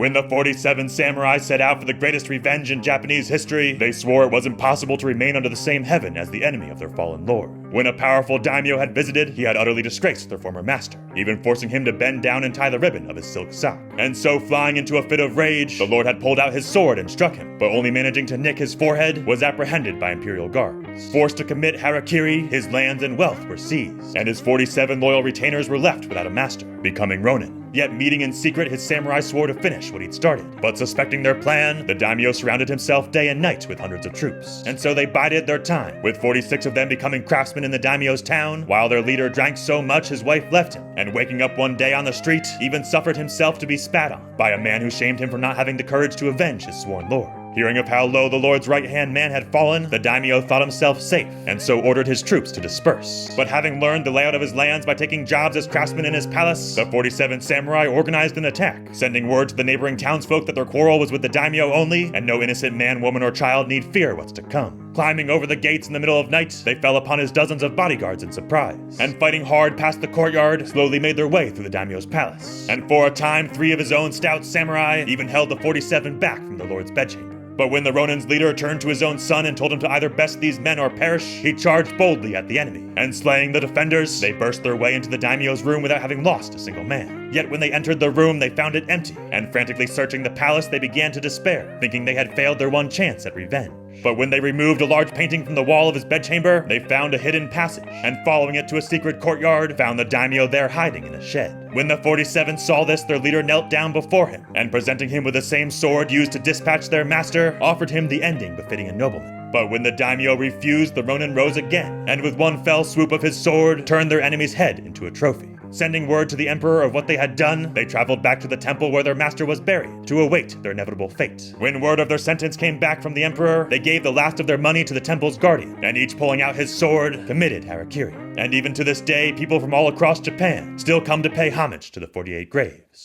When the 47 samurai set out for the greatest revenge in Japanese history, they swore it was impossible to remain under the same heaven as the enemy of their fallen lord. When a powerful daimyo had visited, he had utterly disgraced their former master, even forcing him to bend down and tie the ribbon of his silk sock. And so, flying into a fit of rage, the lord had pulled out his sword and struck him, but only managing to nick his forehead, was apprehended by imperial guards. Forced to commit harakiri, his lands and wealth were seized, and his 47 loyal retainers were left without a master, becoming ronin. Yet meeting in secret, his samurai swore to finish what he'd started. But suspecting their plan, the daimyo surrounded himself day and night with hundreds of troops. And so they bided their time, with 46 of them becoming craftsmen in the daimyo's town, while their leader drank so much his wife left him, and waking up one day on the street, even suffered himself to be spat on by a man who shamed him for not having the courage to avenge his sworn lord. Hearing of how low the lord's right-hand man had fallen, the daimyo thought himself safe, and so ordered his troops to disperse. But having learned the layout of his lands by taking jobs as craftsmen in his palace, the 47 samurai organized an attack, sending word to the neighboring townsfolk that their quarrel was with the daimyo only, and no innocent man, woman, or child need fear what's to come. Climbing over the gates in the middle of night, they fell upon his dozens of bodyguards in surprise, and fighting hard past the courtyard, slowly made their way through the daimyo's palace. And for a time, 3 of his own stout samurai even held the 47 back from the lord's bedchamber. But when the ronin's leader turned to his own son and told him to either best these men or perish, he charged boldly at the enemy, and slaying the defenders, they burst their way into the daimyo's room without having lost a single man. Yet when they entered the room, they found it empty, and frantically searching the palace, they began to despair, thinking they had failed their one chance at revenge. But when they removed a large painting from the wall of his bedchamber, they found a hidden passage, and following it to a secret courtyard, found the daimyo there hiding in a shed. When the 47 saw this, their leader knelt down before him, and presenting him with the same sword used to dispatch their master, offered him the ending befitting a nobleman. But when the daimyo refused, the ronin rose again, and with one fell swoop of his sword, turned their enemy's head into a trophy. Sending word to the emperor of what they had done, they traveled back to the temple where their master was buried, to await their inevitable fate. When word of their sentence came back from the emperor, they gave the last of their money to the temple's guardian, and each pulling out his sword, committed harakiri. And even to this day, people from all across Japan still come to pay homage to the 48 graves.